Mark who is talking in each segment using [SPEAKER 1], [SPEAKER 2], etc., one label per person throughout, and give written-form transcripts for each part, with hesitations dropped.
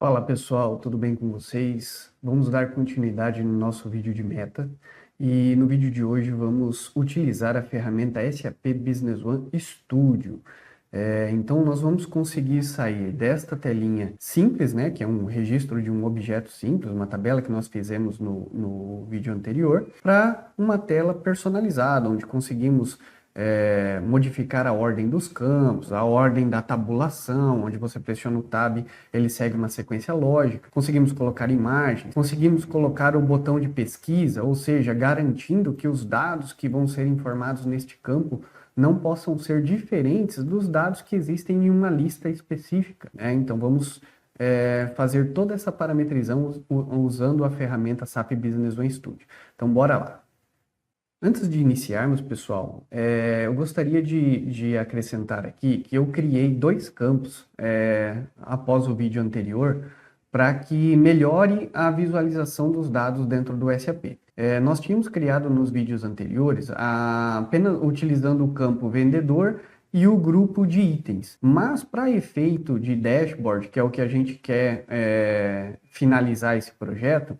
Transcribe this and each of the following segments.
[SPEAKER 1] Fala pessoal, tudo bem com vocês? Vamos dar continuidade no nosso vídeo de meta e no vídeo de hoje vamos utilizar a ferramenta SAP Business One Studio. Então nós vamos conseguir sair desta telinha simples, né, que é um registro de um objeto simples, uma tabela que nós fizemos no vídeo anterior, para uma tela personalizada, onde conseguimos modificar a ordem dos campos, a ordem da tabulação, onde você pressiona o Tab, ele segue uma sequência lógica. Conseguimos colocar imagens, conseguimos colocar o botão de pesquisa, ou seja, garantindo que os dados que vão ser informados neste campo não possam ser diferentes dos dados que existem em uma lista específica, né? Então vamos fazer toda essa parametrização usando a ferramenta SAP Business One Studio. Então bora lá. Antes de iniciarmos, pessoal, eu gostaria de acrescentar aqui que eu criei dois campos após o vídeo anterior para que melhore a visualização dos dados dentro do SAP. Nós tínhamos criado nos vídeos anteriores apenas utilizando o campo vendedor e o grupo de itens, mas para efeito de dashboard, que é o que a gente quer finalizar esse projeto,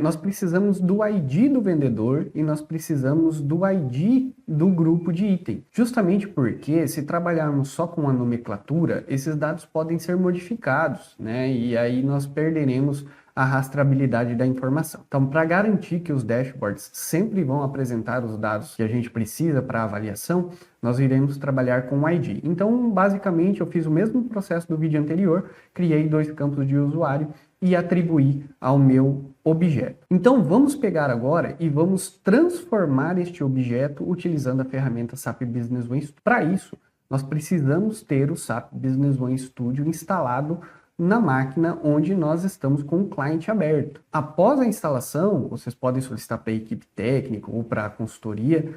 [SPEAKER 1] nós precisamos do ID do vendedor e nós precisamos do ID do grupo de item, justamente porque se trabalharmos só com a nomenclatura, esses dados podem ser modificados, né? E aí nós perderemos a rastreabilidade da informação. Então, para garantir que os dashboards sempre vão apresentar os dados que a gente precisa para avaliação, nós iremos trabalhar com o ID. Então, basicamente, eu fiz o mesmo processo do vídeo anterior, criei dois campos de usuário e atribuí ao meu objeto. Então, vamos pegar agora e vamos transformar este objeto utilizando a ferramenta SAP Business One Studio. Para isso, nós precisamos ter o SAP Business One Studio instalado na máquina onde nós estamos com o cliente aberto. Após a instalação, vocês podem solicitar para a equipe técnica ou para a consultoria,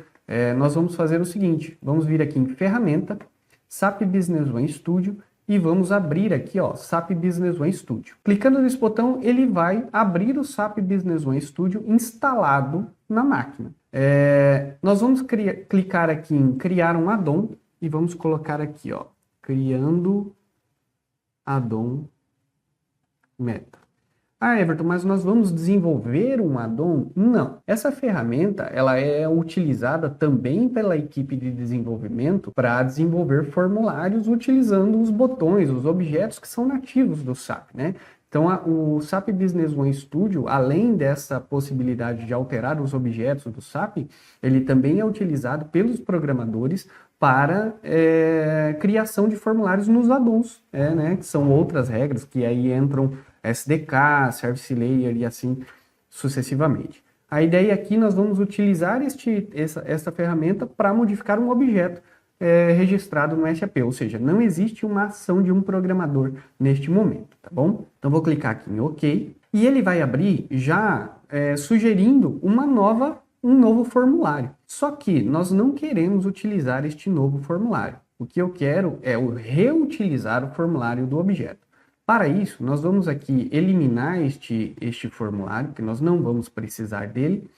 [SPEAKER 1] nós vamos fazer o seguinte, vamos vir aqui em Ferramenta, SAP Business One Studio e vamos abrir aqui, ó, SAP Business One Studio. Clicando nesse botão, ele vai abrir o SAP Business One Studio instalado na máquina. Nós vamos clicar aqui em Criar um addon e vamos colocar aqui, ó, Criando addon meta. Ah, Everton, mas nós vamos desenvolver um addon? Não. Essa ferramenta, ela é utilizada também pela equipe de desenvolvimento para desenvolver formulários utilizando os botões, os objetos que são nativos do SAP, né? Então, o SAP Business One Studio, além dessa possibilidade de alterar os objetos do SAP, ele também é utilizado pelos programadores para criação de formulários nos addons, né, que são outras regras que aí entram SDK, Service Layer e assim sucessivamente. A ideia aqui nós vamos utilizar essa ferramenta para modificar um objeto registrado no SAP, ou seja, não existe uma ação de um programador neste momento, tá bom? Então vou clicar aqui em OK e ele vai abrir já sugerindo um novo formulário. Só que nós não queremos utilizar este novo formulário. O que eu quero é reutilizar o formulário do objeto. Para isso, nós vamos aqui eliminar este formulário, que nós não vamos precisar dele,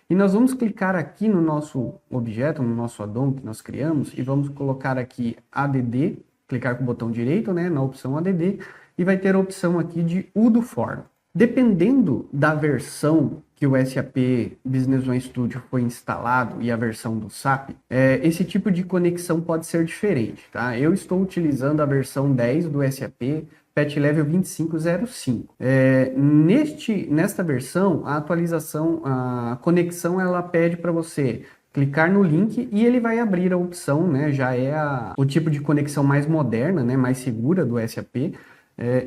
[SPEAKER 1] e nós vamos clicar aqui no nosso objeto, no nosso addon que nós criamos, e vamos colocar aqui ADD, clicar com o botão direito, né, na opção ADD, e vai ter a opção aqui de Udo Form. Dependendo da versão que o SAP Business One Studio foi instalado e a versão do SAP, esse tipo de conexão pode ser diferente, tá? Eu estou utilizando a versão 10 do SAP, Patch Level 2505. Nesta versão, a atualização, a conexão, ela pede para você clicar no link e ele vai abrir a opção, né? Já é o tipo de conexão mais moderna, né? Mais segura do SAP.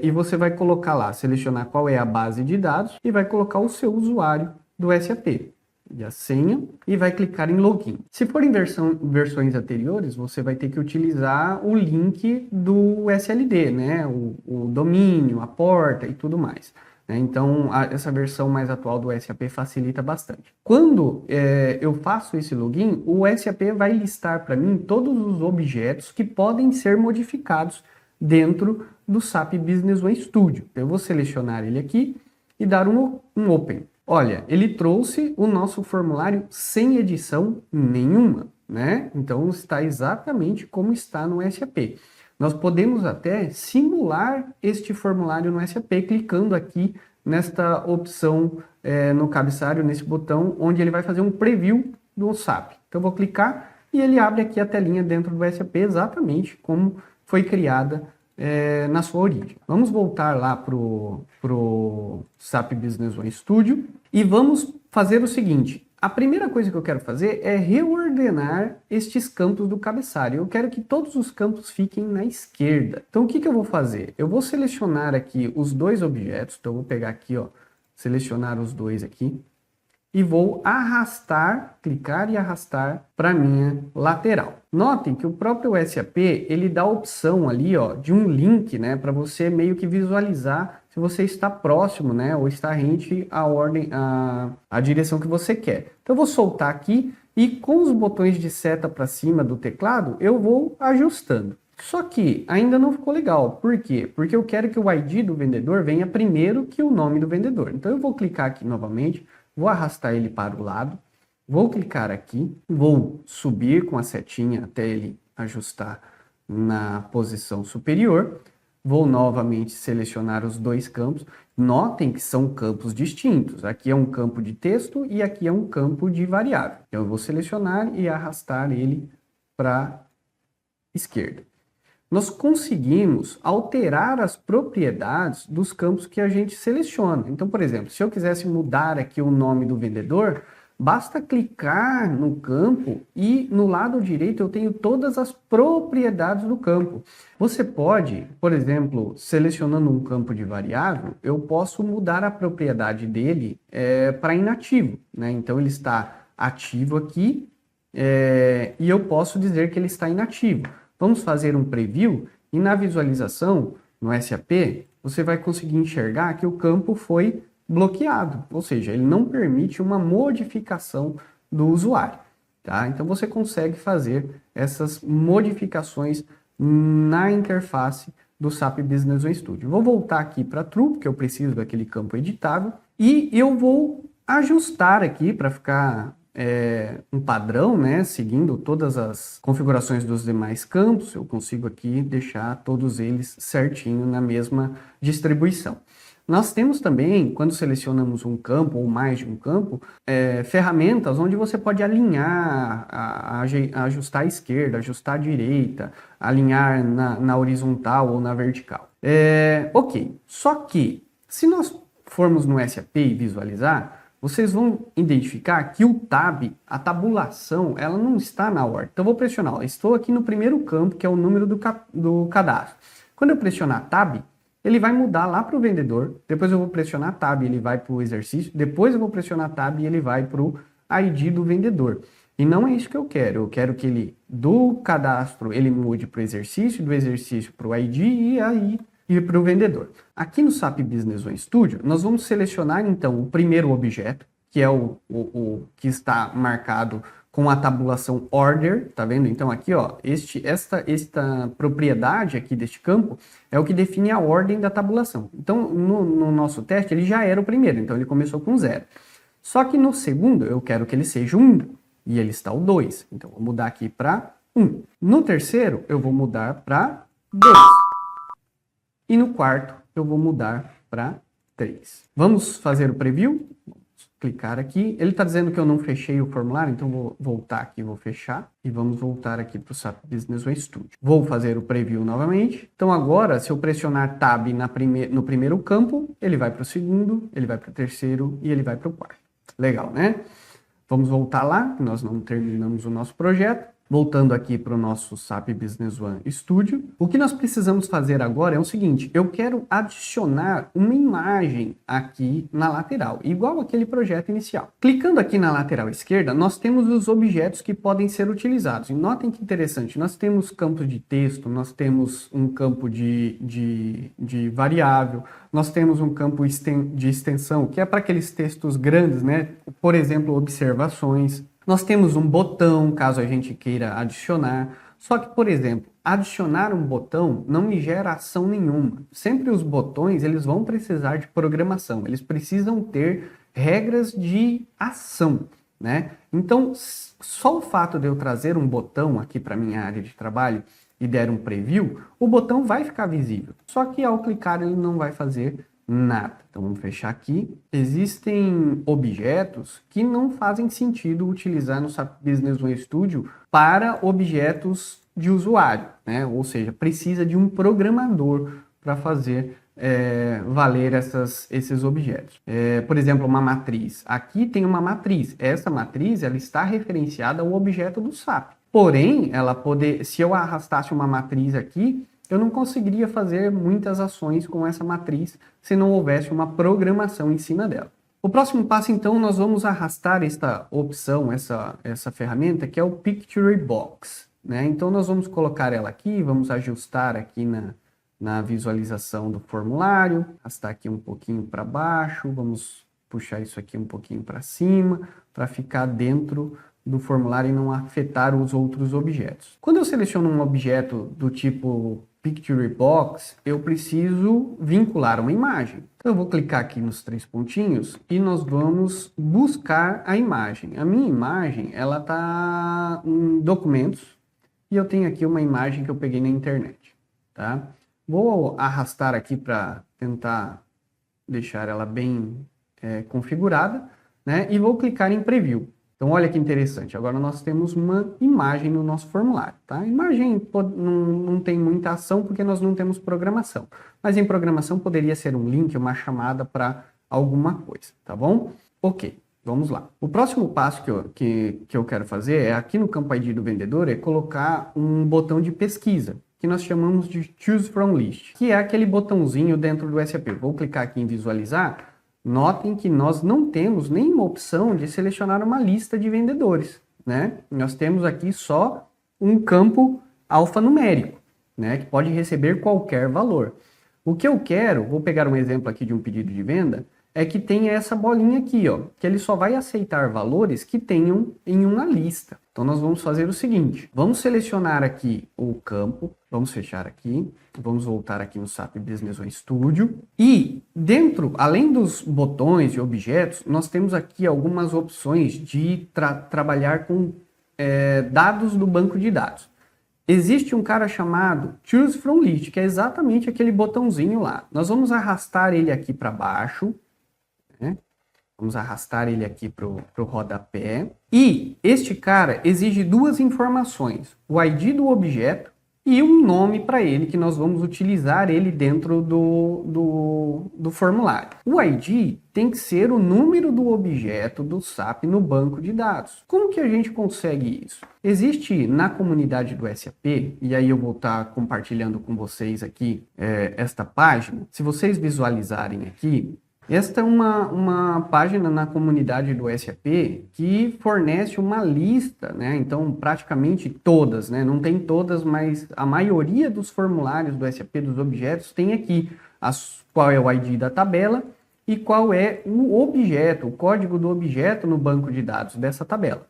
[SPEAKER 1] E você vai colocar lá, selecionar qual é a base de dados e vai colocar o seu usuário do SAP e a senha e vai clicar em login. Se for em versões anteriores, você vai ter que utilizar o link do SLD, né? O domínio, a porta e tudo mais. Então, essa versão mais atual do SAP facilita bastante. Quando eu faço esse login, o SAP vai listar para mim todos os objetos que podem ser modificados dentro do SAP Business One Studio. Eu vou selecionar ele aqui e dar um Open. Olha, ele trouxe o nosso formulário sem edição nenhuma, né? Então está exatamente como está no SAP. nós podemos até simular este formulário no SAP, clicando aqui nesta opção no cabeçalho, nesse botão, onde ele vai fazer um preview do SAP. Então eu vou clicar e ele abre aqui a telinha dentro do SAP, exatamente como foi criada na sua origem. Vamos voltar lá para o SAP Business One Studio e vamos fazer o seguinte. A primeira coisa que eu quero fazer é reordenar estes campos do cabeçalho. Eu quero que todos os campos fiquem na esquerda. Então o que eu vou fazer? Eu vou selecionar aqui os dois objetos. Então eu vou pegar aqui, ó, selecionar os dois aqui. E vou arrastar, clicar e arrastar para minha lateral. Notem que o próprio SAP, ele dá a opção ali, ó, de um link, né, para você meio que visualizar se você está próximo, né, ou está rente à ordem, à direção que você quer. Então eu vou soltar aqui e com os botões de seta para cima do teclado, eu vou ajustando. Só que ainda não ficou legal. Por quê? Porque eu quero que o ID do vendedor venha primeiro que o nome do vendedor. Então eu vou clicar aqui novamente, vou arrastar ele para o lado, vou clicar aqui, vou subir com a setinha até ele ajustar na posição superior, vou novamente selecionar os dois campos. Notem que são campos distintos. Aqui é um campo de texto e aqui é um campo de variável. Então eu vou selecionar e arrastar ele para a esquerda. Nós conseguimos alterar as propriedades dos campos que a gente seleciona. Então, por exemplo, se eu quisesse mudar aqui o nome do vendedor, basta clicar no campo e no lado direito eu tenho todas as propriedades do campo. Você pode, por exemplo, selecionando um campo de variável, eu posso mudar a propriedade dele para inativo, né? Então ele está ativo aqui e eu posso dizer que ele está inativo. Vamos fazer um preview e na visualização no SAP você vai conseguir enxergar que o campo foi bloqueado, ou seja, ele não permite uma modificação do usuário, tá? Então você consegue fazer essas modificações na interface do SAP Business One Studio. Vou voltar aqui para True, porque eu preciso daquele campo editável, e eu vou ajustar aqui para ficar um padrão, né, seguindo todas as configurações dos demais campos. Eu consigo aqui deixar todos eles certinho na mesma distribuição. Nós temos também, quando selecionamos um campo ou mais de um campo, ferramentas onde você pode alinhar, ajustar à esquerda, ajustar à direita, alinhar na horizontal ou na vertical. Ok, só que se nós formos no SAP e visualizar, vocês vão identificar que o tab, a tabulação, ela não está na ordem. Então eu vou pressionar, ó, estou aqui no primeiro campo, que é o número do cadastro. Quando eu pressionar tab, ele vai mudar lá para o vendedor, depois eu vou pressionar tab, ele vai para o exercício, depois eu vou pressionar tab e ele vai para o ID do vendedor. E não é isso que eu quero que ele, do cadastro, ele mude para o exercício, do exercício para o ID e aí e para o vendedor. Aqui no SAP Business One Studio, nós vamos selecionar então o primeiro objeto, que é o que está marcado com a tabulação order, tá vendo? Então aqui, ó, esta propriedade aqui deste campo é o que define a ordem da tabulação. Então no nosso teste ele já era o primeiro, então ele começou com 0. Só que no segundo eu quero que ele seja 1 e ele está o 2. Então vou mudar aqui para 1. No terceiro eu vou mudar para 2. E no quarto, eu vou mudar para 3. Vamos fazer o preview? Vamos clicar aqui. Ele está dizendo que eu não fechei o formulário, então vou voltar aqui, vou fechar. E vamos voltar aqui para o SAP Business One Studio. Vou fazer o preview novamente. Então agora, se eu pressionar Tab no primeiro campo, ele vai para o segundo, ele vai para o terceiro e ele vai para o quarto. Legal, né? Vamos voltar lá, que nós não terminamos o nosso projeto. Voltando aqui para o nosso SAP Business One Studio, o que nós precisamos fazer agora é o seguinte: eu quero adicionar uma imagem aqui na lateral, igual aquele projeto inicial. Clicando aqui na lateral esquerda, nós temos os objetos que podem ser utilizados. E notem que interessante, nós temos campos de texto, nós temos um campo de variável, nós temos um campo de extensão, que é para aqueles textos grandes, né? Por exemplo, observações. Nós temos um botão, caso a gente queira adicionar. Só que, por exemplo, adicionar um botão não me gera ação nenhuma. Sempre os botões, eles vão precisar de programação. Eles precisam ter regras de ação, né? Então, só o fato de eu trazer um botão aqui para minha área de trabalho, e der um preview, o botão vai ficar visível. Só que ao clicar ele não vai fazer nada. Então vamos fechar aqui. Existem objetos que não fazem sentido utilizar no SAP Business One Studio para objetos de usuário, né? Ou seja, precisa de um programador para fazer valer esses objetos. Por exemplo, uma matriz. Aqui tem uma matriz. Essa matriz ela está referenciada ao objeto do SAP. Porém, se eu arrastasse uma matriz aqui, eu não conseguiria fazer muitas ações com essa matriz se não houvesse uma programação em cima dela. O próximo passo, então, nós vamos arrastar esta opção, essa ferramenta, que é o Picture Box, né? Então, nós vamos colocar ela aqui, vamos ajustar aqui na visualização do formulário, arrastar aqui um pouquinho para baixo, vamos puxar isso aqui um pouquinho para cima, para ficar dentro do formulário e não afetar os outros objetos. Quando eu seleciono um objeto do tipo Picture Box, eu preciso vincular uma imagem. Então eu vou clicar aqui nos 3 pontinhos e nós vamos buscar a imagem. A minha imagem, ela está em documentos e eu tenho aqui uma imagem que eu peguei na internet, tá? Vou arrastar aqui para tentar deixar ela bem configurada, né? E vou clicar em Preview. Então, olha que interessante. Agora nós temos uma imagem no nosso formulário, tá? A imagem não tem muita ação porque nós não temos programação. Mas em programação poderia ser um link, uma chamada para alguma coisa, tá bom? Ok, vamos lá. O próximo passo que eu quero fazer é aqui no campo ID do vendedor, é colocar um botão de pesquisa, que nós chamamos de Choose From List, que é aquele botãozinho dentro do SAP. Vou clicar aqui em visualizar. Notem que nós não temos nenhuma opção de selecionar uma lista de vendedores, né? Nós temos aqui só um campo alfanumérico, né? Que pode receber qualquer valor. O que eu quero, vou pegar um exemplo aqui de um pedido de venda, é que tenha essa bolinha aqui, ó, que ele só vai aceitar valores que tenham em uma lista. Então nós vamos fazer o seguinte, vamos selecionar aqui o campo, vamos fechar aqui, vamos voltar aqui no SAP Business One Studio e dentro, além dos botões e objetos, nós temos aqui algumas opções de trabalhar com dados do banco de dados. Existe um cara chamado Choose From List, que é exatamente aquele botãozinho lá. Nós vamos arrastar ele aqui para baixo, né? Vamos arrastar ele aqui para o rodapé. E este cara exige 2 informações, o ID do objeto e um nome para ele, que nós vamos utilizar ele dentro do formulário. O ID tem que ser o número do objeto do SAP no banco de dados. Como que a gente consegue isso? Existe na comunidade do SAP, e aí eu vou estar compartilhando com vocês aqui esta página. Se vocês visualizarem aqui, esta é uma página na comunidade do SAP que fornece uma lista, né? Então, praticamente todas, né? Não tem todas, mas a maioria dos formulários do SAP, dos objetos, tem aqui qual é o ID da tabela e qual é o objeto, o código do objeto no banco de dados dessa tabela.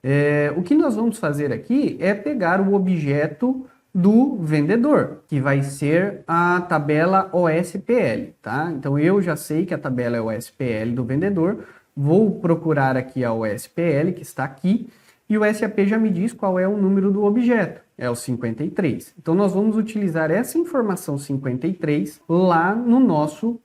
[SPEAKER 1] O que nós vamos fazer aqui é pegar o objeto do vendedor, que vai ser a tabela OSPL, tá? Então eu já sei que a tabela é OSPL do vendedor, vou procurar aqui a OSPL, que está aqui, e o SAP já me diz qual é o número do objeto, é o 53. Então nós vamos utilizar essa informação 53 lá no nosso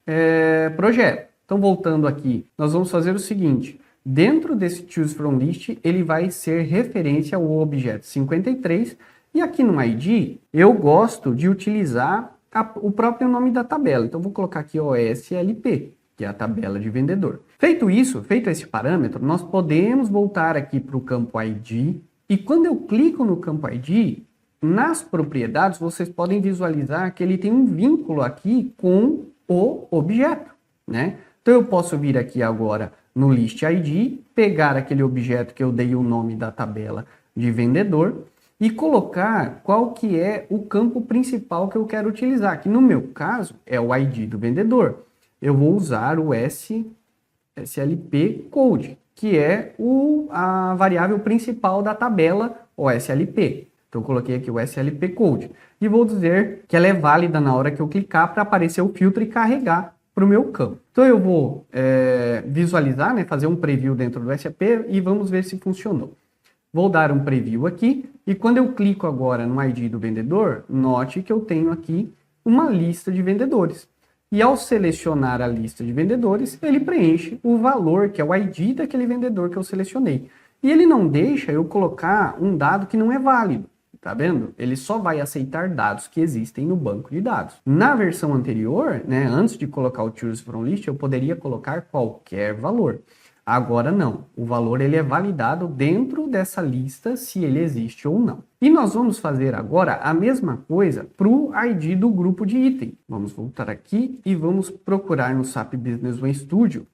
[SPEAKER 1] projeto. Então voltando aqui, nós vamos fazer o seguinte, dentro desse Choose From List, ele vai ser referência ao objeto 53, e aqui no ID, eu gosto de utilizar o próprio nome da tabela. Então, vou colocar aqui OSLP, que é a tabela de vendedor. Feito isso, feito esse parâmetro, nós podemos voltar aqui para o campo ID. E quando eu clico no campo ID, nas propriedades, vocês podem visualizar que ele tem um vínculo aqui com o objeto, né? Então, eu posso vir aqui agora no List ID, pegar aquele objeto que eu dei o nome da tabela de vendedor, e colocar qual que é o campo principal que eu quero utilizar, que no meu caso é o ID do vendedor. Eu vou usar o SLP Code, que é a variável principal da tabela OSLP. Então eu coloquei aqui o SLP Code e vou dizer que ela é válida na hora que eu clicar para aparecer o filtro e carregar para o meu campo. Então eu vou visualizar, né, fazer um preview dentro do SAP e vamos ver se funcionou. Vou dar um preview aqui e quando eu clico agora no ID do vendedor, note que eu tenho aqui uma lista de vendedores. E ao selecionar a lista de vendedores, ele preenche o valor, que é o ID daquele vendedor que eu selecionei. E ele não deixa eu colocar um dado que não é válido. Tá vendo? Ele só vai aceitar dados que existem no banco de dados. Na versão anterior, né, antes de colocar o Choose from List, eu poderia colocar qualquer valor. Agora não. O valor ele é validado dentro dessa lista, se ele existe ou não. E nós vamos fazer agora a mesma coisa para o ID do grupo de item. Vamos voltar aqui e vamos procurar no SAP Business One Studio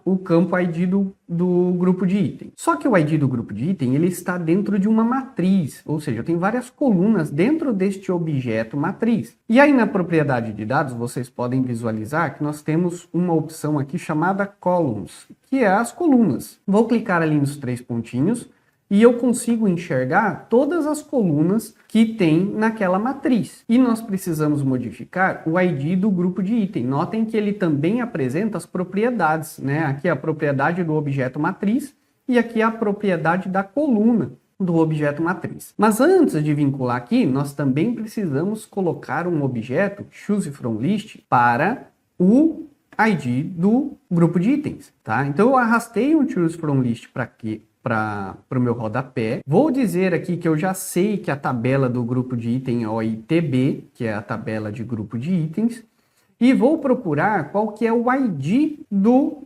[SPEAKER 1] o campo ID do grupo de item. Só que o ID do grupo de item ele está dentro de uma matriz, ou seja, eu tenho várias colunas dentro deste objeto matriz. E aí na propriedade de dados vocês podem visualizar que nós temos uma opção aqui chamada Columns, que é as colunas. Vou clicar ali nos 3 pontinhos e eu consigo enxergar todas as colunas que tem naquela matriz. E nós precisamos modificar o ID do grupo de item. Notem que ele também apresenta as propriedades, né? Aqui é a propriedade do objeto matriz e aqui é a propriedade da coluna do objeto matriz. Mas antes de vincular aqui, nós também precisamos colocar um objeto Choose from List para o ID do grupo de itens, tá? Então eu arrastei um Choose from List para aqui, para o meu rodapé. Vou dizer aqui que eu já sei que a tabela do grupo de item é OITB, que é a tabela de grupo de itens, e vou procurar qual que é o ID do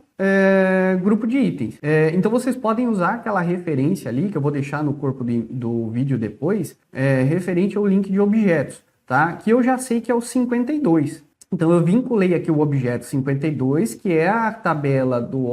[SPEAKER 1] grupo de itens. Então vocês podem usar aquela referência ali, que eu vou deixar no corpo do vídeo depois, referente ao link de objetos, tá? Que eu já sei que é o 52. Então eu vinculei aqui o objeto 52, que é a tabela do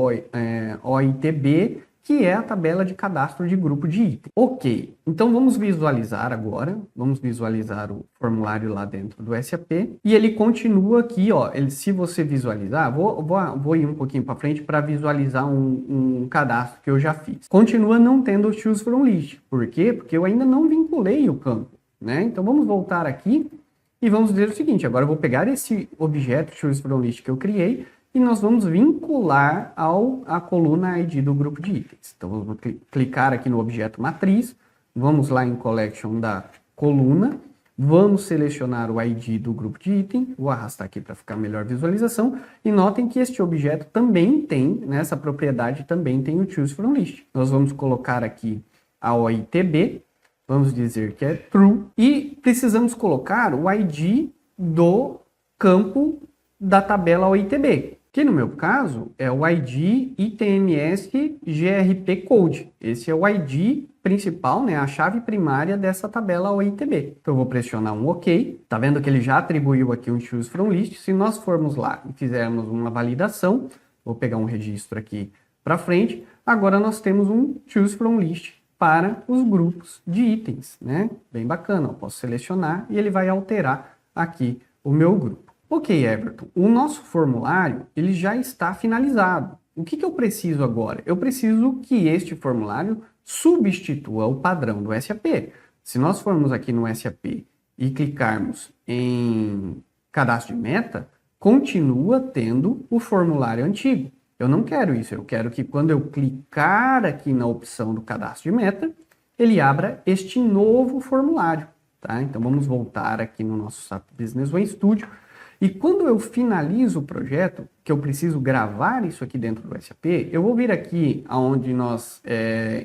[SPEAKER 1] OITB, que é a tabela de cadastro de grupo de item. Ok, então vamos visualizar agora, vamos visualizar o formulário lá dentro do SAP, e ele continua aqui, ó, se você visualizar, vou ir um pouquinho para frente para visualizar um cadastro que eu já fiz. Continua não tendo o Choose from List, por quê? Porque eu ainda não vinculei o campo, né? Então vamos voltar aqui e vamos dizer o seguinte, agora eu vou pegar esse objeto Choose from List que eu criei, e nós vamos vincular à coluna ID do grupo de itens. Então, vamos clicar aqui no objeto matriz, vamos lá em Collection da coluna, vamos selecionar o ID do grupo de item, vou arrastar aqui para ficar melhor visualização, e notem que este objeto também tem, nessa propriedade também tem o Choose from List. Nós vamos colocar aqui a OITB, vamos dizer que é True, e precisamos colocar o ID do campo da tabela OITB, que no meu caso é o ID ITMS GRP Code. Esse é o ID principal, né, a chave primária dessa tabela OITB. Então eu vou pressionar um OK. Tá vendo que ele já atribuiu aqui um Choose from List. Se nós formos lá e fizermos uma validação, vou pegar um registro aqui para frente, agora nós temos um Choose from List para os grupos de itens, né? Bem bacana, eu posso selecionar e ele vai alterar aqui o meu grupo. Ok, Everton, o nosso formulário ele já está finalizado. O que eu preciso agora? Eu preciso que este formulário substitua o padrão do SAP. Se nós formos aqui no SAP e clicarmos em cadastro de meta, continua tendo o formulário antigo. Eu não quero isso, eu quero que quando eu clicar aqui na opção do cadastro de meta, ele abra este novo formulário. Tá? Então vamos voltar aqui no nosso SAP Business One Studio. E quando eu finalizo o projeto, que eu preciso gravar isso aqui dentro do SAP, eu vou vir aqui onde nós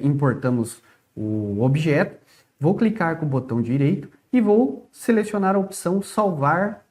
[SPEAKER 1] importamos o objeto, vou clicar com o botão direito e vou selecionar a opção salvar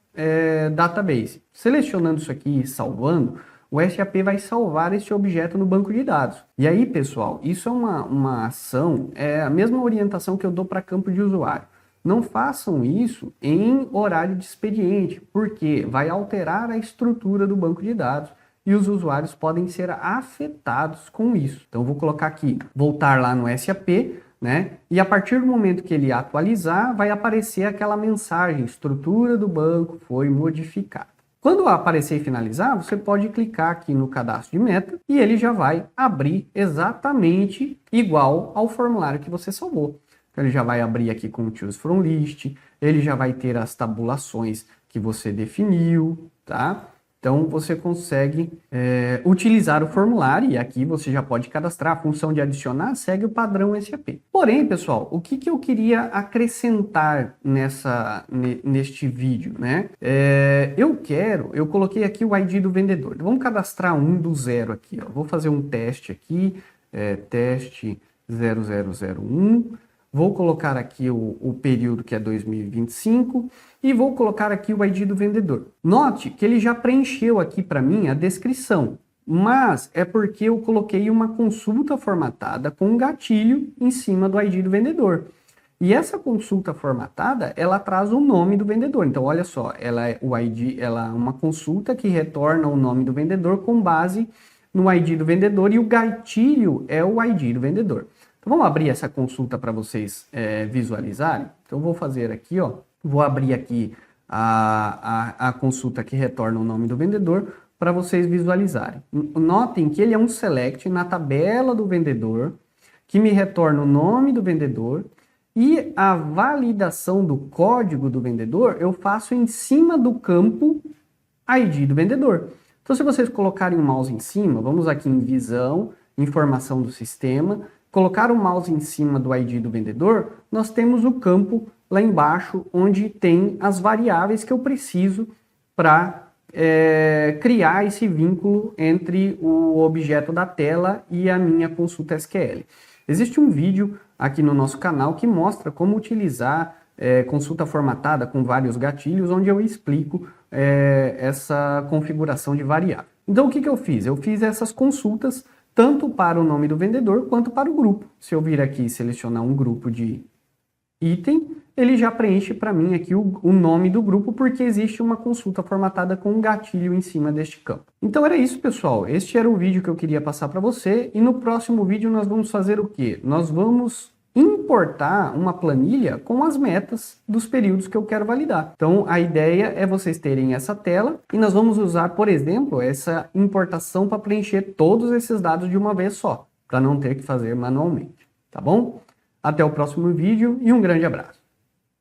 [SPEAKER 1] database. Selecionando isso aqui e salvando, o SAP vai salvar esse objeto no banco de dados. E aí, pessoal, isso é uma ação, é a mesma orientação que eu dou para campo de usuário. Não façam isso em horário de expediente, porque vai alterar a estrutura do banco de dados e os usuários podem ser afetados com isso. Então, eu vou colocar aqui, voltar lá no SAP, né? E a partir do momento que ele atualizar, vai aparecer aquela mensagem, estrutura do banco foi modificada. Quando aparecer e finalizar, você pode clicar aqui no cadastro de meta e ele já vai abrir exatamente igual ao formulário que você salvou. Então, ele já vai abrir aqui com o Choose from List, ele já vai ter as tabulações que você definiu, tá? Então, você consegue utilizar o formulário e aqui você já pode cadastrar. A função de adicionar segue o padrão SAP. Porém, pessoal, o que eu queria acrescentar neste vídeo, né? Eu coloquei aqui o ID do vendedor. Vamos cadastrar um do zero aqui, ó. Vou fazer um teste aqui, teste 0001. Vou colocar aqui o período que é 2025 e vou colocar aqui o ID do vendedor. Note que ele já preencheu aqui para mim a descrição, mas é porque eu coloquei uma consulta formatada com um gatilho em cima do ID do vendedor. E essa consulta formatada, ela traz o nome do vendedor. Então, olha só, ela é uma consulta que retorna o nome do vendedor com base no ID do vendedor e o gatilho é o ID do vendedor. Então, vamos abrir essa consulta para vocês visualizarem. Então, eu vou fazer aqui, ó, vou abrir aqui a consulta que retorna o nome do vendedor para vocês visualizarem. Notem que ele é um select na tabela do vendedor, que me retorna o nome do vendedor e a validação do código do vendedor eu faço em cima do campo ID do vendedor. Então, se vocês colocarem o mouse em cima, vamos aqui em visão, informação do sistema, colocar o mouse em cima do ID do vendedor, nós temos o campo lá embaixo, onde tem as variáveis que eu preciso para criar esse vínculo entre o objeto da tela e a minha consulta SQL. Existe um vídeo aqui no nosso canal que mostra como utilizar consulta formatada com vários gatilhos, onde eu explico essa configuração de variável. Então, o que eu fiz? Eu fiz essas consultas tanto para o nome do vendedor quanto para o grupo. Se eu vir aqui e selecionar um grupo de item, ele já preenche para mim aqui o nome do grupo, porque existe uma consulta formatada com um gatilho em cima deste campo. Então era isso, pessoal. Este era o vídeo que eu queria passar para você, e no próximo vídeo nós vamos fazer o quê? Nós vamos importar uma planilha com as metas dos períodos que eu quero validar. Então a ideia é vocês terem essa tela e nós vamos usar, por exemplo, essa importação para preencher todos esses dados de uma vez só, para não ter que fazer manualmente, tá bom? Até o próximo vídeo e um grande abraço.